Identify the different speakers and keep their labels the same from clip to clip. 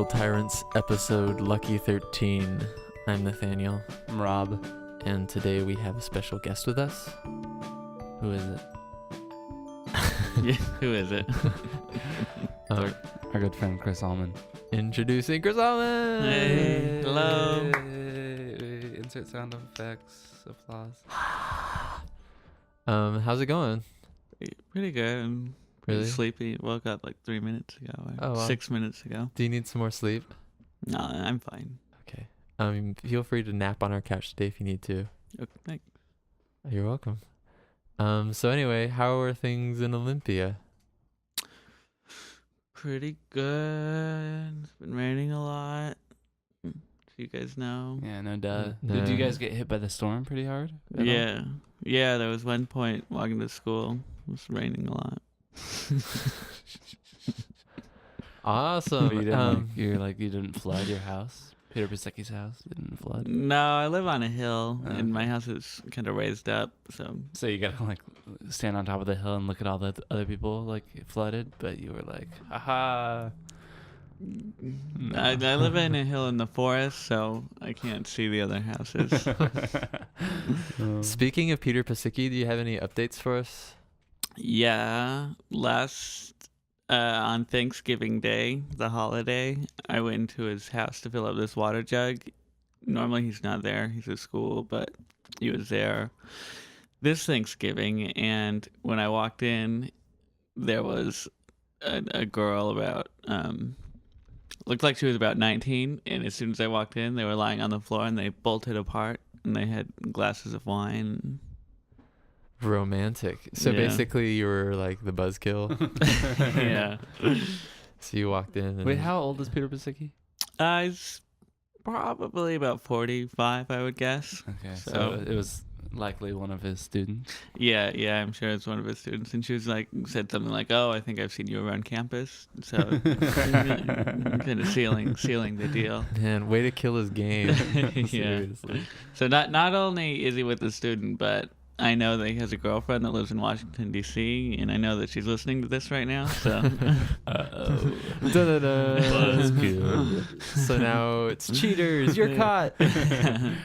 Speaker 1: Little Tyrants episode Lucky 13. I'm Nathaniel.
Speaker 2: I'm Rob.
Speaker 1: And today we have a special guest with us. Who is it?
Speaker 2: Yeah, who is it?
Speaker 1: Our
Speaker 2: good friend Chris Allman.
Speaker 1: Introducing Chris Allman!
Speaker 2: Hey, hello.
Speaker 3: Insert sound effects, applause.
Speaker 1: How's it going?
Speaker 2: Pretty good. I'm pretty
Speaker 1: Really?
Speaker 2: sleepy. Woke up like 3 minutes ago. Or
Speaker 1: Oh, wow.
Speaker 2: 6 minutes ago.
Speaker 1: Do you need some more sleep?
Speaker 2: No, I'm fine.
Speaker 1: Okay. Feel free to nap on our couch today if you need to.
Speaker 2: Okay, thanks.
Speaker 1: You're welcome. So anyway, how are things in Olympia?
Speaker 2: Pretty good. It's been raining a lot. So you guys know.
Speaker 3: Yeah, no duh.
Speaker 1: No.
Speaker 3: Did you guys get hit by the storm pretty hard? at all?
Speaker 2: Yeah. Yeah, there was one point walking to school. It was raining a lot.
Speaker 1: Awesome.
Speaker 3: You didn't flood your house? Peter Pasecki's house didn't flood?
Speaker 2: No, I live on a hill,
Speaker 3: Oh,
Speaker 2: and my
Speaker 3: okay.
Speaker 2: house is kind of raised up, so...
Speaker 3: So you gotta stand on top of the hill and look at all the other people flooded, but you were like, haha. No.
Speaker 2: I live in a hill in the forest, so I can't see the other houses.
Speaker 1: Speaking of Peter Pasecki, do you have any updates for us?
Speaker 2: Yeah, on Thanksgiving Day, the holiday, I went into his house to fill up this water jug. Normally he's not there, he's at school, but he was there this Thanksgiving, and when I walked in, there was a girl about, looked like she was about 19, and as soon as I walked in, they were lying on the floor, and they bolted apart, and they had glasses of wine.
Speaker 1: Romantic. So
Speaker 2: Yeah.
Speaker 1: basically you were like the buzzkill.
Speaker 2: Yeah.
Speaker 1: So you walked in and
Speaker 3: Wait, how old is Peter Pasecki?
Speaker 2: He's probably about 45, I would guess.
Speaker 3: Okay, so
Speaker 2: So-
Speaker 3: it was likely one of his students.
Speaker 2: Yeah, I'm sure it's one of his students. And she was said something like, "Oh, I think I've seen you around campus." So kind of sealing the deal.
Speaker 1: man, way to kill his game.
Speaker 2: Yeah.
Speaker 1: Seriously.
Speaker 2: So not only is he with the student, but I know that he has a girlfriend that lives in Washington, D.C., and I know that she's listening to this right now. So,
Speaker 3: Uh-oh.
Speaker 1: Da-da-da.
Speaker 3: Buzzkill.
Speaker 1: So now it's cheaters. You're caught.
Speaker 3: Do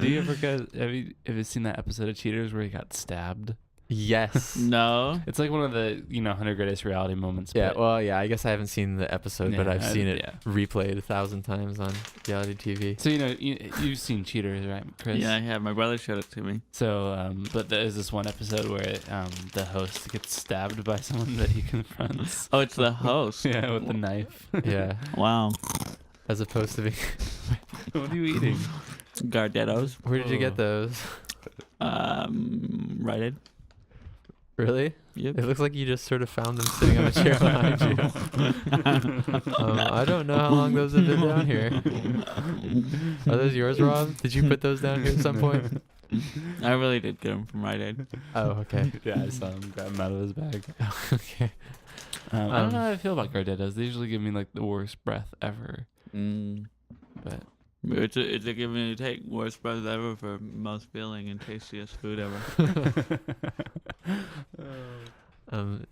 Speaker 3: you ever have you seen that episode of Cheaters where he got stabbed?
Speaker 1: Yes.
Speaker 2: no.
Speaker 3: It's like one of the 100 greatest reality moments.
Speaker 1: Yeah,
Speaker 3: but
Speaker 1: well, yeah, I guess I haven't seen the episode, but
Speaker 3: Yeah,
Speaker 1: I've seen it
Speaker 3: yeah.
Speaker 1: replayed 1,000 times on reality TV.
Speaker 3: So you've seen Cheaters, right, Chris?
Speaker 2: Yeah, I have. My brother showed it to me.
Speaker 3: So, but there's this one episode where the host gets stabbed by someone that he confronts.
Speaker 2: Oh, it's the host.
Speaker 3: Yeah, with the knife.
Speaker 1: Yeah.
Speaker 2: Wow.
Speaker 1: As opposed to being...
Speaker 3: What are you eating?
Speaker 2: Gardettos.
Speaker 1: Where did you get those?
Speaker 2: Righted.
Speaker 1: Really?
Speaker 2: Yep.
Speaker 1: It looks like you just sort of found them sitting on a chair behind you. I don't know how long those have been down here. Are those yours, Rob? Did you put those down here at some point?
Speaker 2: I really did get them from Rite Aid.
Speaker 1: Oh, okay.
Speaker 3: Yeah, I saw him grab him out of his bag.
Speaker 1: Okay.
Speaker 3: I don't know how I feel about Gardettos. They usually give me the worst breath ever. But
Speaker 2: It's a give and take. Worst breath ever for most filling and tastiest food ever.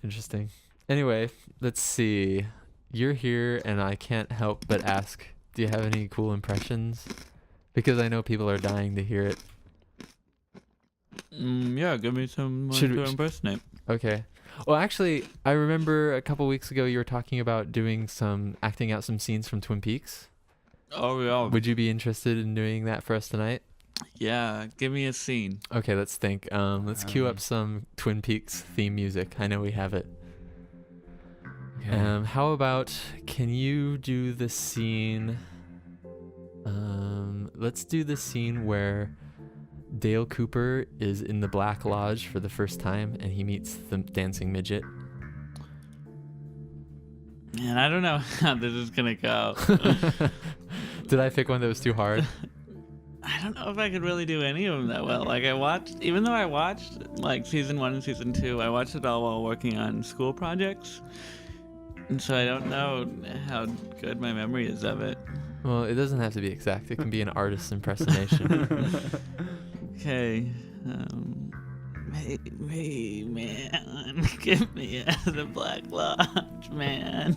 Speaker 1: Interesting. Anyway, let's see. You're here, and I can't help but ask, do you have any cool impressions? Because I know people are dying to hear it.
Speaker 2: Yeah, give me some
Speaker 1: Should
Speaker 2: to
Speaker 1: we-
Speaker 2: impersonate.
Speaker 1: Okay. Well, actually, I remember a couple weeks ago you were talking about acting out some scenes from Twin Peaks.
Speaker 2: Oh, yeah.
Speaker 1: Would you be interested in doing that for us tonight?
Speaker 2: Yeah, give me a scene.
Speaker 1: Okay, let's think. Let's cue up some Twin Peaks theme music. I know we have it. How about, can you do the scene? Let's do the scene where Dale Cooper is in the Black Lodge for the first time and he meets the dancing midget.
Speaker 2: Man, I don't know how this is gonna go.
Speaker 1: Did I pick one that was too hard?
Speaker 2: I don't know if I could really do any of them that well. Even though I watched season 1 and season 2, I watched it all while working on school projects. And so I don't know how good my memory is of it.
Speaker 1: Well, it doesn't have to be exact. It can be an artist's impersonation.
Speaker 2: Okay. Hey, man. Get me out of the Black Lodge, man.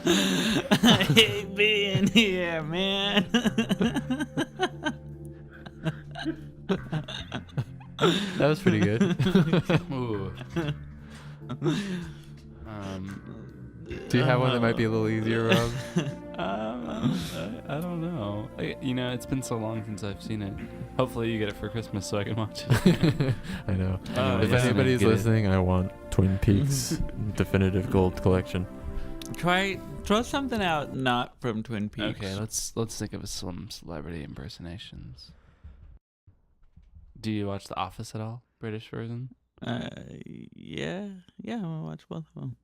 Speaker 2: I hate being here, man.
Speaker 1: That was pretty good.
Speaker 3: Ooh.
Speaker 1: Do you have one that might be a little easier, Rob?
Speaker 3: I don't know. It's been so long since I've seen it. Hopefully you get it for Christmas so I can watch it.
Speaker 1: I know.
Speaker 3: Oh,
Speaker 1: If
Speaker 3: yeah.
Speaker 1: anybody's
Speaker 3: Get it.
Speaker 1: listening, I want Twin Peaks Definitive Gold Collection.
Speaker 2: Throw something out not from Twin Peaks.
Speaker 3: Okay, let's think of some celebrity impersonations. Do you watch The Office at all? British version?
Speaker 2: Yeah, I'm gonna watch both of them.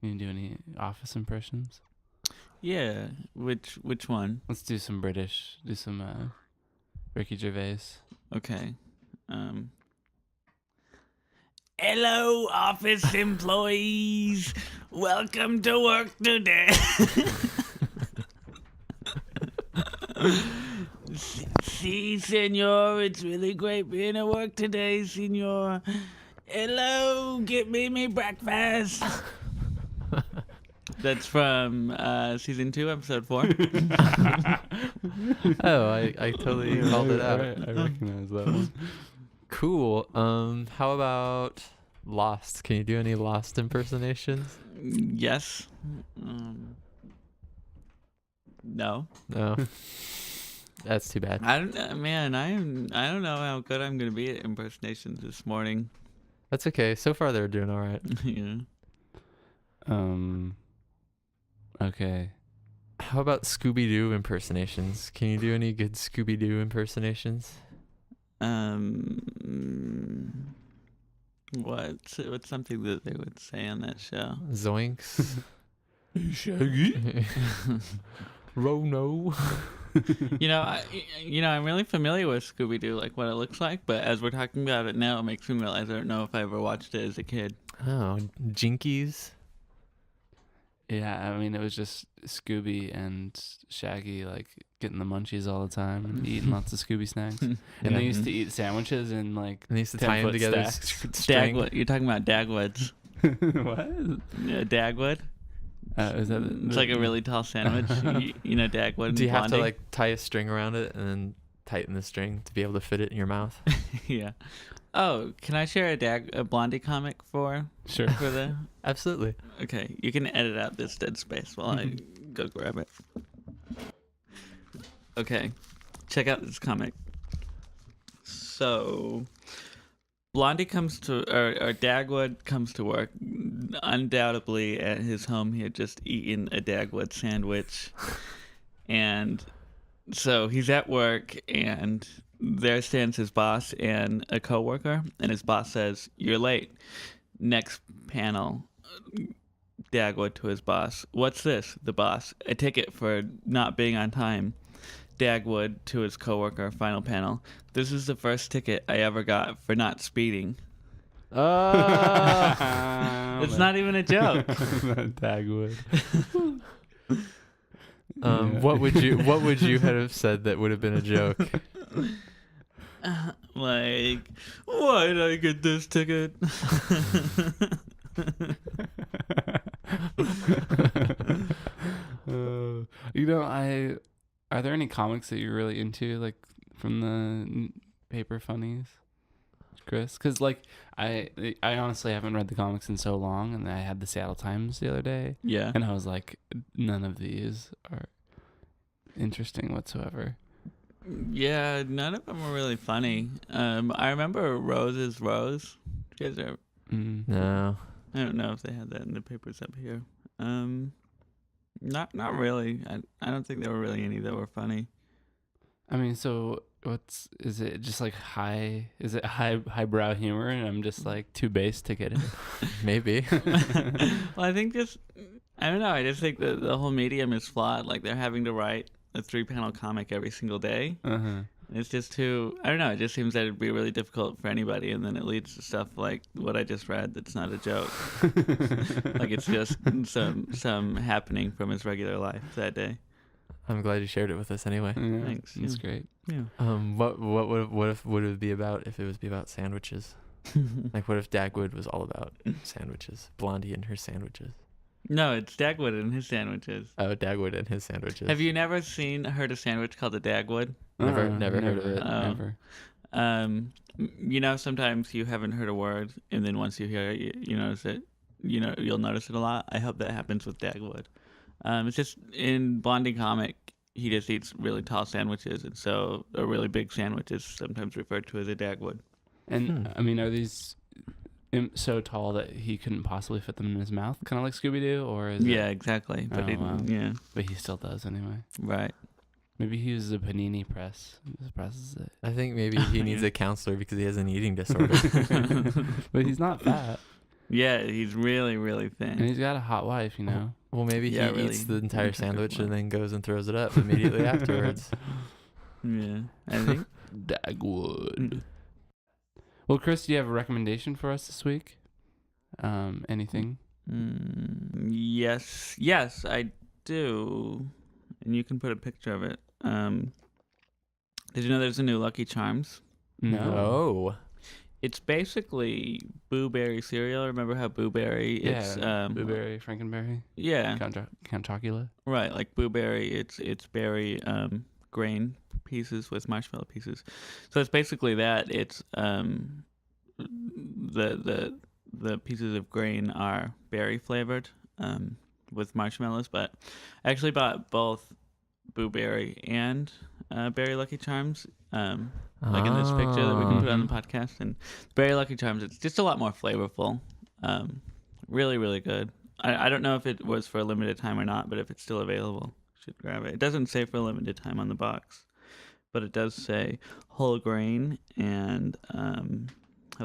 Speaker 3: Can you do any Office impressions?
Speaker 2: Yeah, which one?
Speaker 3: Let's do some British. Do some Ricky Gervais.
Speaker 2: Okay. Hello, office employees. Welcome to work today. See, senor, it's really great being at work today, senor. Hello, get me breakfast. That's from season 2, episode 4.
Speaker 1: Oh, I totally called it out.
Speaker 3: I recognize that one.
Speaker 1: Cool. How about Lost? Can you do any Lost impersonations?
Speaker 2: Yes. No.
Speaker 1: No. That's too bad.
Speaker 2: I don't know how good I'm gonna be at impersonations this morning.
Speaker 1: That's okay. So far, they're doing all right.
Speaker 2: Yeah.
Speaker 3: Okay.
Speaker 1: How about Scooby-Doo impersonations? Can you do any good Scooby-Doo impersonations?
Speaker 2: What's something that they would say on that show?
Speaker 1: Zoinks.
Speaker 3: Shaggy?
Speaker 1: Rono.
Speaker 2: I'm really familiar with Scooby-Doo, like what it looks like, but as we're talking about it now, it makes me realize I don't know if I ever watched it as a kid.
Speaker 1: Oh, Jinkies.
Speaker 3: Yeah, I mean, it was just Scooby and Shaggy, like, getting the munchies all the time and eating lots of Scooby snacks. And
Speaker 1: Yeah.
Speaker 3: they used to eat sandwiches and, like,
Speaker 1: And they used to tie them
Speaker 3: 10-foot
Speaker 1: together.
Speaker 3: stacks.
Speaker 1: String.
Speaker 2: Dagwood. You're talking about Dagwoods.
Speaker 3: What?
Speaker 2: Yeah, Dagwood.
Speaker 3: Is that
Speaker 2: It's like a really tall sandwich. you know Dagwood and
Speaker 1: Do you have to
Speaker 2: Blondie?
Speaker 1: like tie a string around it and then tighten the string to be able to fit it in your mouth?
Speaker 2: Yeah. Oh, can I share a Blondie comic for
Speaker 3: Sure.
Speaker 2: the?
Speaker 1: Absolutely.
Speaker 2: Okay, you can edit out this dead space while I go grab it. Okay, check out this comic. So, Blondie comes to, or Dagwood comes to work. Undoubtedly, at his home, he had just eaten a Dagwood sandwich, and so he's at work, and there stands his boss and a coworker, and his boss says, "You're late." Next panel, Dagwood to his boss, "What's this?" The boss, "A ticket for not being on time." Dagwood to his coworker, final panel, "This is the first ticket I ever got for not speeding." It's not even a joke.
Speaker 3: Dagwood.
Speaker 1: What would you have said that would have been a joke?
Speaker 2: Like, why did I get this ticket?
Speaker 3: Are there any comics that you're really into, like from the paper funnies, Chris? Because like I honestly haven't read the comics in so long, and I had the Seattle Times the other day,
Speaker 2: Yeah.
Speaker 3: and I was like, none of these are interesting whatsoever.
Speaker 2: Yeah, none of them were really funny. I remember Rose is Rose. You guys are,
Speaker 1: No.
Speaker 2: I don't know if they had that in the papers up here. Not really. I don't think there were really any that were funny.
Speaker 3: I mean, so is it just like highbrow humor, and I'm just like too base to get it?
Speaker 1: Maybe.
Speaker 2: Well, I think I don't know. I just think the whole medium is flawed. Like they're having to write a 3-panel comic every single day. It's just too, I don't know, it just seems that it'd be really difficult for anybody, and then it leads to stuff like what I just read that's not a joke. Like it's just some happening from his regular life that day.
Speaker 1: I'm glad you shared it with us anyway.
Speaker 3: Yeah,
Speaker 2: Thanks,
Speaker 3: That's
Speaker 2: yeah.
Speaker 3: great.
Speaker 2: Yeah.
Speaker 1: What would it be about if it was about sandwiches? Like what if Dagwood was all about sandwiches? Blondie and her sandwiches.
Speaker 2: No, it's Dagwood and his sandwiches.
Speaker 1: Oh, Dagwood and his sandwiches.
Speaker 2: Have you never heard a sandwich called a Dagwood?
Speaker 1: Never heard of it.
Speaker 3: Never.
Speaker 2: Sometimes you haven't heard a word, and then once you hear it, you notice it. You'll notice it a lot. I hope that happens with Dagwood. It's just in Blondie comic, he just eats really tall sandwiches, and so a really big sandwich is sometimes referred to as a Dagwood.
Speaker 3: And I mean, are these so tall that he couldn't possibly fit them in his mouth, kind of like Scooby-Doo, or is
Speaker 2: Yeah, exactly. But
Speaker 3: wow.
Speaker 2: yeah,
Speaker 3: But he still does anyway.
Speaker 2: right.
Speaker 3: Maybe he uses a panini press. He just presses it.
Speaker 1: I think maybe he needs a counselor because he has an eating disorder.
Speaker 3: But he's not fat,
Speaker 2: Yeah, he's really, really
Speaker 3: and
Speaker 2: thin.
Speaker 3: he's got a hot wife, you know.
Speaker 1: Well, maybe he
Speaker 2: Yeah, really
Speaker 1: eats the entire
Speaker 2: attractive
Speaker 1: sandwich
Speaker 2: one.
Speaker 1: and then goes and throws it up immediately afterwards.
Speaker 2: Yeah, I think.
Speaker 3: Dagwood. Well, Chris, do you have a recommendation for us this week? Anything?
Speaker 2: Yes, I do. And you can put a picture of it. Did you know there's a new Lucky Charms?
Speaker 1: No.
Speaker 2: It's basically Boo Berry cereal. Remember how Boo Berry? It's
Speaker 3: Blueberry, Frankenberry,
Speaker 2: yeah,
Speaker 3: Count Chocula.
Speaker 2: right. Like Boo Berry, it's berry grain pieces with marshmallow pieces. So it's basically that. It's the pieces of grain are berry flavored with marshmallows. But I actually bought both Boo Berry and Berry Lucky Charms. Like in this picture that we can put on the podcast. And Berry Lucky Charms, it's just a lot more flavorful. Really, really good. I don't know if it was for a limited time or not, but if it's still available, you should grab it. It doesn't say for a limited time on the box, but it does say whole grain and a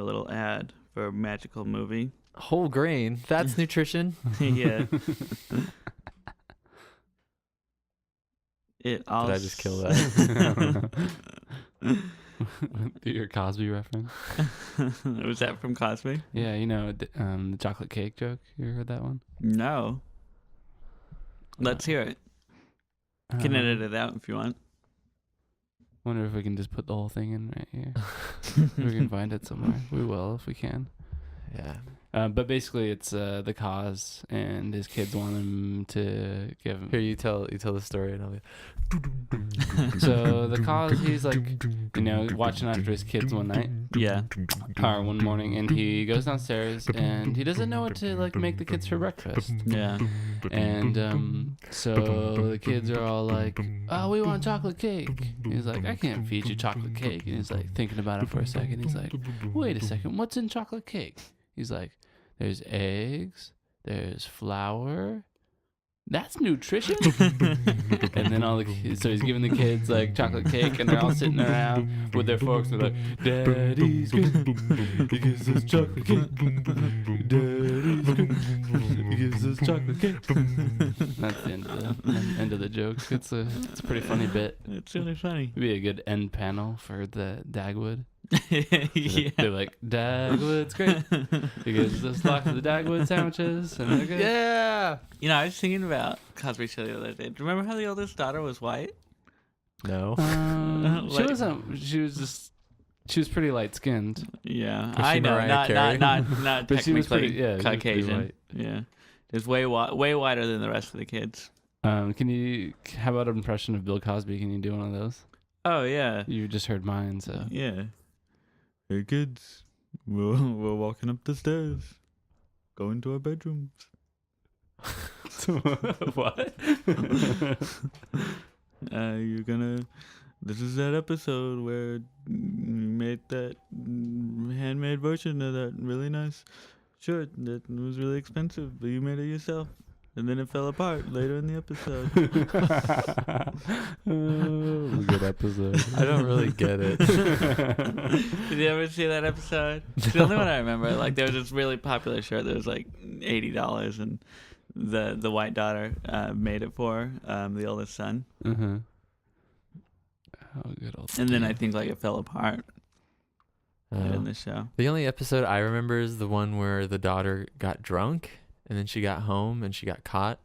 Speaker 2: little ad for a magical movie.
Speaker 1: Whole grain. That's nutrition.
Speaker 2: Yeah. It also...
Speaker 1: Did I just kill that?
Speaker 3: Your Cosby reference.
Speaker 2: Was that from Cosby?
Speaker 3: Yeah, the chocolate cake joke. You ever heard that one?
Speaker 2: No. Let's hear it. You can edit it out if you want.
Speaker 3: Wonder if we can just put the whole thing in right here. We can find it somewhere. We will if we can.
Speaker 1: Yeah.
Speaker 3: But basically, it's the cause, and his kids want him to give him.
Speaker 1: Here, you tell the story, and I'll be.
Speaker 3: So the cause, he's like, watching after his kids one night,
Speaker 2: Yeah.
Speaker 3: or one morning, and he goes downstairs, and he doesn't know what to make the kids for breakfast.
Speaker 2: Yeah.
Speaker 3: And so the kids are all like, "Oh, we want chocolate cake." He's like, "I can't feed you chocolate cake." And he's like thinking about it for a second. He's like, "Wait a second, what's in chocolate cake?" He's like, "There's eggs, there's flour. That's nutrition." And then so he's giving the kids like chocolate cake, and they're all sitting around with their forks. They're like, "Daddy's good. He gives us chocolate cake. Daddy's good. He gives us chocolate cake." That's the end of the joke. It's a pretty funny bit.
Speaker 2: It's really funny.
Speaker 3: It'd be a good end panel for the Dagwood.
Speaker 2: Yeah.
Speaker 3: They're like, "Dagwood's great. He gives us lots of the Dagwood sandwiches, and they're good."
Speaker 1: Yeah.
Speaker 2: I was thinking about Cosby Show the other day. Do you remember how the oldest daughter was white?
Speaker 1: No.
Speaker 3: She wasn't. She was pretty light skinned.
Speaker 2: Yeah,
Speaker 1: Was she
Speaker 2: I know.
Speaker 1: Mariah Carey?
Speaker 2: Not
Speaker 3: But she was
Speaker 2: technically
Speaker 3: pretty- yeah, she was pretty
Speaker 2: Caucasian.
Speaker 3: white.
Speaker 2: Yeah, it's way whiter than the rest of the kids.
Speaker 3: How about an impression of Bill Cosby? Can you do one of those?
Speaker 2: Oh yeah,
Speaker 3: You just heard mine, so.
Speaker 2: yeah. Hey kids, we're walking up the stairs, going to our bedrooms.
Speaker 3: What?
Speaker 2: You're gonna. This is that episode where you made that handmade version of that really nice shirt that was really expensive, but you made it yourself, and then it fell apart later in the episode.
Speaker 3: Good episode.
Speaker 1: I don't really get it.
Speaker 2: Did you ever see that episode? It's the only one I remember. Like there was this really popular shirt that was like $80, and the white daughter made it for the oldest son.
Speaker 3: Uh-huh. Oh, good old.
Speaker 2: And then I think like it fell apart in the show.
Speaker 1: The only episode I remember is the one where the daughter got drunk and then she got home and she got caught,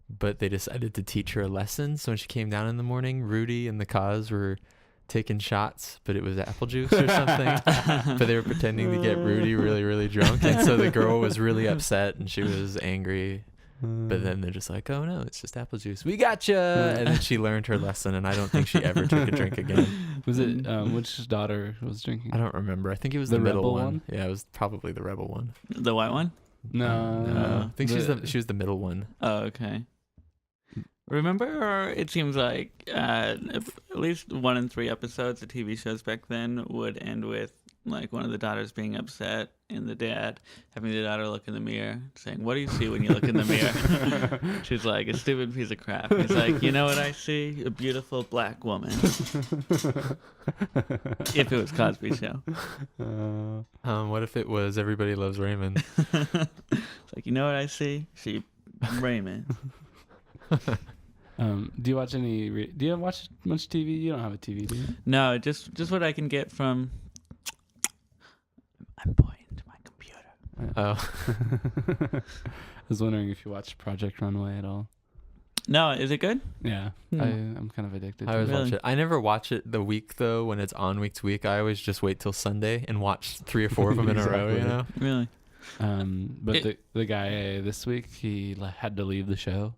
Speaker 1: but they decided to teach her a lesson. So when she came down in the morning, Rudy and the cause were taking shots, but it was apple juice or something. But they were pretending to get Rudy really, really drunk. And so the girl was really upset and she was angry. But then they're just like, oh no, it's just apple juice. We gotcha. And then she learned her lesson, and I don't think she ever took a drink again.
Speaker 3: Was it which daughter was drinking?
Speaker 1: I don't remember. I think it was
Speaker 3: The
Speaker 1: the middle
Speaker 3: rebel
Speaker 1: one.
Speaker 3: one?
Speaker 1: Yeah, it was probably the rebel one.
Speaker 2: The white one?
Speaker 3: No,
Speaker 1: I think she was the middle one.
Speaker 2: Oh, okay. Remember, it seems like at least 1 in 3 episodes of TV shows back then would end with like one of the daughters being upset and the dad having the daughter look in the mirror saying, "What do you see when you look in the mirror?" She's like, "A stupid piece of crap." He's like, "You know what I see? A beautiful black woman." If it was Cosby Show.
Speaker 1: What if it was Everybody Loves Raymond?
Speaker 2: It's like, you know what I see? She Raymond.
Speaker 3: Do you watch do you watch much TV? You don't have a TV, do you?
Speaker 2: No, just what I can get from. I'm pointing to my computer.
Speaker 1: Oh.
Speaker 3: I was wondering if you watched Project Runway at all.
Speaker 2: No, is it good?
Speaker 3: Yeah, I'm kind of addicted
Speaker 1: I
Speaker 3: to
Speaker 1: always
Speaker 3: it.
Speaker 1: watch it. I never watch it the week though when it's on week to week. I always just wait till Sunday and watch 3 or 4 of them in a row. You
Speaker 3: Exactly.
Speaker 1: know.
Speaker 2: Really?
Speaker 3: But the guy this week, he had to leave the show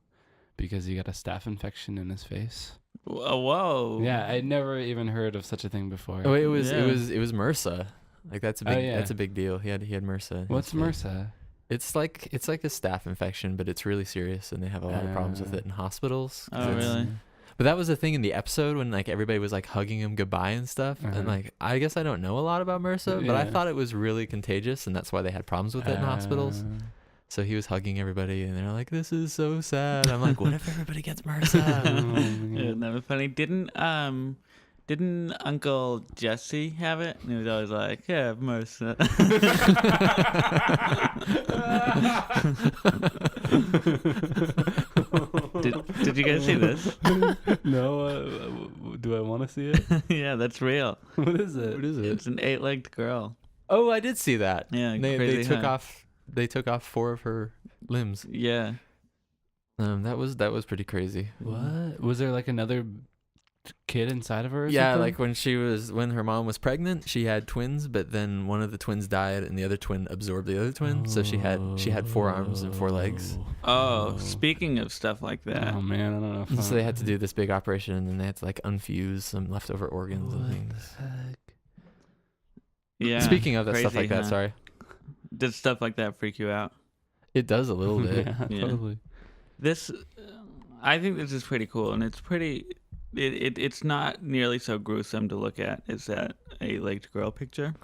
Speaker 3: because he got a staph infection in his face.
Speaker 2: Whoa.
Speaker 3: Yeah, I'd never even heard of such a thing before.
Speaker 1: Oh, it was
Speaker 2: Yeah.
Speaker 1: MRSA. Like that's a big
Speaker 3: yeah.
Speaker 1: that's a big deal. He had MRSA. in
Speaker 3: What's
Speaker 1: his face.
Speaker 3: MRSA?
Speaker 1: It's like a staph infection, but it's really serious, and they have a lot of problems with it in hospitals. 'Cause
Speaker 2: Oh,
Speaker 1: it's-
Speaker 2: really?
Speaker 1: But that was the thing in the episode when like everybody was like hugging him goodbye and stuff. And like I guess I don't know a lot about MRSA, but I
Speaker 3: Yeah.
Speaker 1: thought it was really contagious, and that's why they had problems with it in hospitals. So he was hugging everybody, and they're like, "This is so sad." I'm like, "What if everybody gets MRSA?"
Speaker 2: Yeah, that was funny. Didn't Uncle Jesse have it? And he was always like, "Yeah, MRSA." Did you guys see this?
Speaker 3: No, do I want to see it?
Speaker 2: Yeah, that's real.
Speaker 3: What is it?
Speaker 1: What is it?
Speaker 2: It's an 8-legged girl.
Speaker 1: Oh, I did see that.
Speaker 2: Yeah,
Speaker 1: They
Speaker 2: crazy,
Speaker 1: took
Speaker 2: huh?
Speaker 1: off. They took off 4 of her limbs.
Speaker 2: Yeah.
Speaker 1: That was pretty crazy.
Speaker 3: What? Was there like another kid inside of her? Or
Speaker 1: Yeah,
Speaker 3: something?
Speaker 1: like when her mom was pregnant, she had twins, but then one of the twins died, and the other twin absorbed the other twin. So she had 4 arms and 4 legs.
Speaker 2: Oh, speaking of stuff like that.
Speaker 3: Oh man, I don't know. If
Speaker 1: So they had to do this big operation, and they had to like unfuse some leftover organs and things.
Speaker 2: Yeah.
Speaker 1: Speaking of that stuff
Speaker 2: crazy,
Speaker 1: like that,
Speaker 2: huh?
Speaker 1: sorry,
Speaker 2: Did stuff like that freak you out?
Speaker 1: it does a little bit.
Speaker 3: Yeah,
Speaker 2: Yeah.
Speaker 3: totally.
Speaker 2: This, I think this is pretty cool, and it's pretty. It's not nearly so gruesome to look at as that 8-legged girl picture.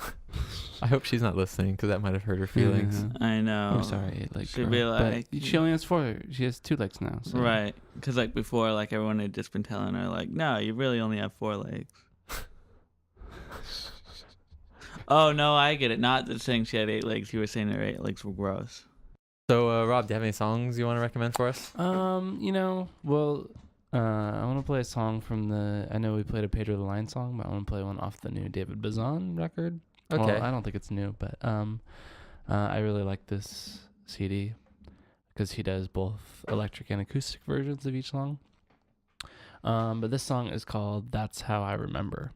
Speaker 1: I hope she's not listening because that might have hurt her feelings.
Speaker 3: Yeah.
Speaker 2: I know.
Speaker 3: I'm sorry, like
Speaker 2: She'd be like,
Speaker 3: but she only has 4. She has 2 legs now. So.
Speaker 2: right? Because like before, like everyone had just been telling her, like, no, you really only have 4 legs. Oh no, I get it. Not that saying she had 8 legs. You were saying her 8 legs were gross.
Speaker 1: So, Rob, do you have any songs you want to recommend for us?
Speaker 3: I want to play a song from I know we played a Pedro the Lion song, but I want to play one off the new David Bazan record.
Speaker 1: Okay.
Speaker 3: Well, I don't think it's new, but I really like this CD because he does both electric and acoustic versions of each song. But this song is called "That's How I Remember."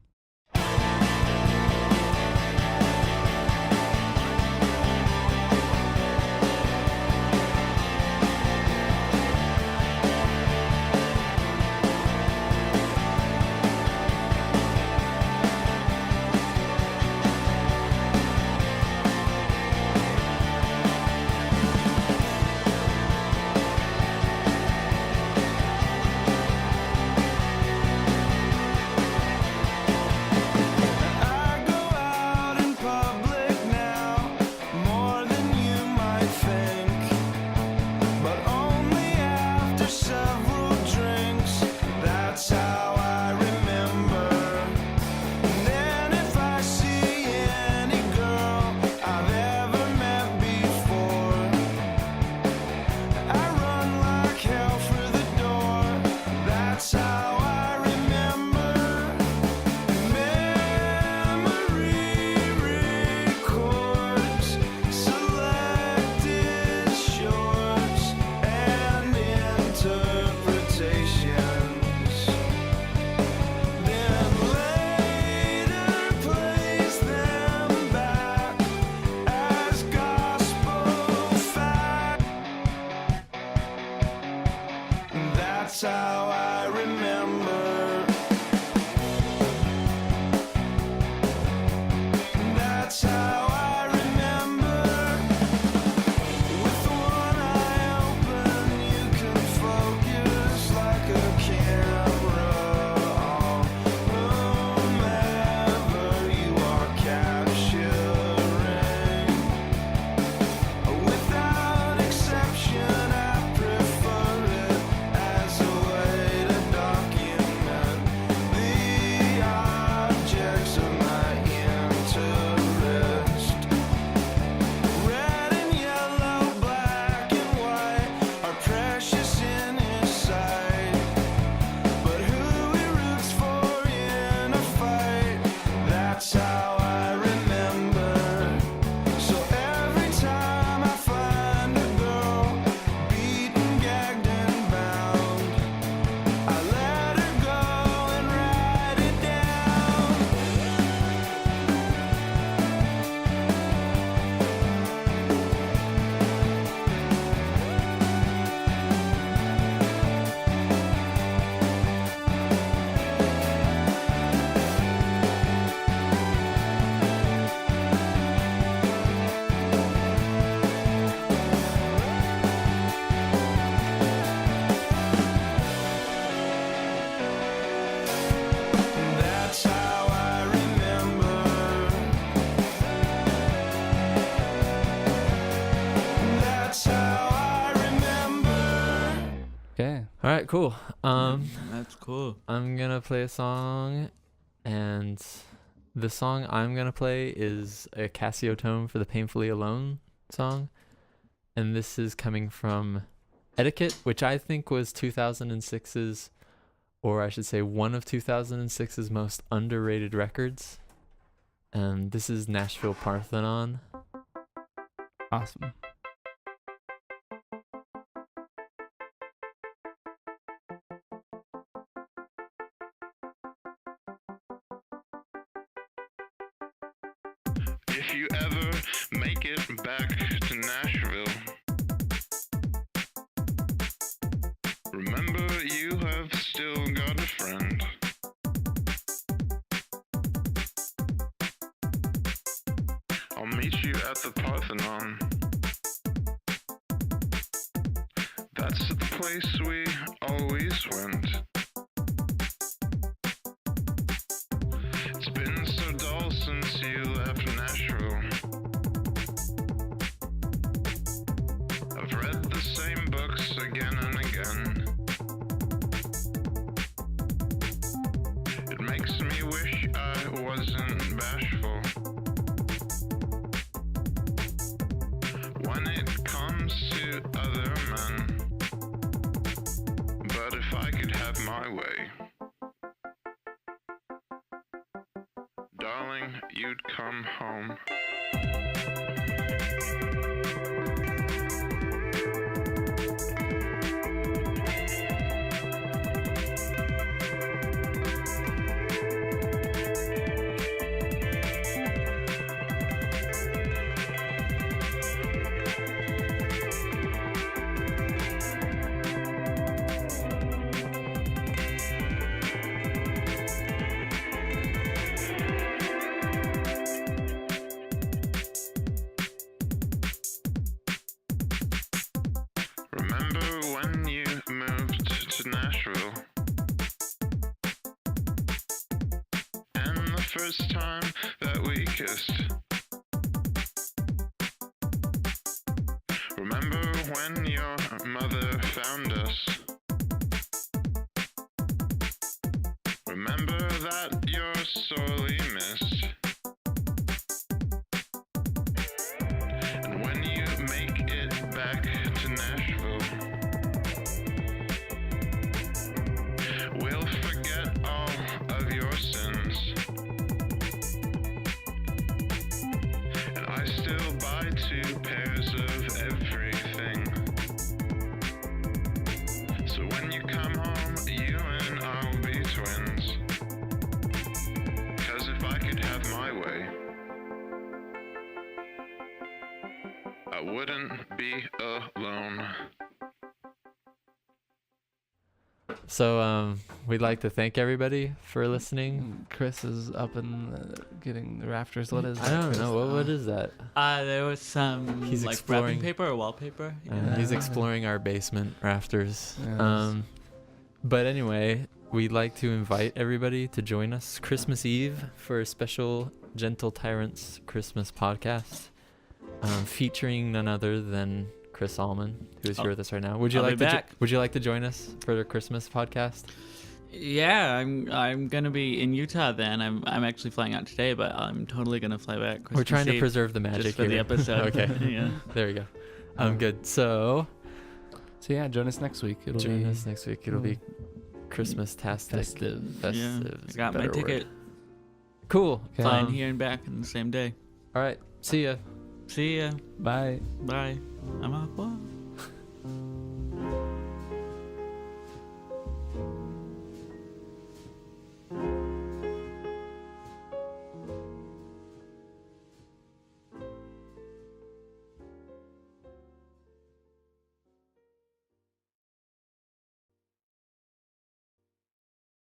Speaker 4: That's how I remember. That's how I remember. With one eye open, you can focus like a camera on whomever you are capturing. Without exception, I prefer it as a way to document the objects of my interest. Red and yellow, black and white are precious in his sight. But who he roots for in a fight, that's how I remember. So every time I find a girl beaten, gagged, and bound, I let her go and write it down. That's how I remember. That's how I remember.
Speaker 3: Okay.
Speaker 1: All right, cool.
Speaker 2: That's cool.
Speaker 1: I'm gonna play a song, and the song I'm gonna play is a Casio tone for the Painfully Alone song, and this is coming from Etiquette, which I think was 2006's, or I should say one of 2006's most underrated records. And this is Nashville Parthenon.
Speaker 3: Awesome.
Speaker 4: If you ever make it back to Nashville, remember you have still got a friend. I'll meet you at the Parthenon. That's the place we always went. It's been so dull since you left Nashville. I've read the same books again and again. It makes me wish I wasn't bashful. When it comes to other men. But if I could have my way, darling, you'd come home. Remember when you moved to Nashville? And the first time that we kissed. Remember when your mother found us? Remember that you're sorely missed. And when you make it back to Nashville, we'll forget all of your sins. And I still buy 2 pairs of everything. So when you come home, you and I'll be twins. 'Cause if I could have my way, I wouldn't be alone.
Speaker 1: So we'd like to thank everybody for listening.
Speaker 3: Chris is up and getting the rafters. What is that?
Speaker 1: I don't know. What is that?
Speaker 2: There was some
Speaker 1: He's
Speaker 2: like
Speaker 1: exploring-
Speaker 2: wrapping paper or wallpaper.
Speaker 1: He's exploring our basement rafters.
Speaker 3: Yes.
Speaker 1: But anyway, we'd like to invite everybody to join us Christmas Eve for a special Gentle Tyrants Christmas podcast, featuring none other than Chris Allman, who is here with us right now. Would you
Speaker 2: I'll
Speaker 1: like
Speaker 2: be
Speaker 1: to?
Speaker 2: back.
Speaker 1: Would you like to join us for the Christmas podcast?
Speaker 2: Yeah, I'm gonna be in Utah then. I'm actually flying out today, but I'm totally gonna fly back. Christmas
Speaker 1: We're trying to
Speaker 2: Eve,
Speaker 1: preserve the magic
Speaker 2: just for the
Speaker 1: here.
Speaker 2: episode.
Speaker 1: Okay.
Speaker 2: Yeah.
Speaker 1: There we go. Good. So
Speaker 3: So yeah, join us next week. It'll
Speaker 1: join
Speaker 3: be
Speaker 1: us next week. It'll be Christmas-tastic.
Speaker 3: festive.
Speaker 2: Yeah.
Speaker 1: Festive.
Speaker 2: I got my
Speaker 1: better word.
Speaker 2: ticket.
Speaker 1: Cool.
Speaker 3: Okay.
Speaker 2: Flying here and back in the same day.
Speaker 1: All right. See ya.
Speaker 2: See ya.
Speaker 3: Bye.
Speaker 2: Bye. I'm out.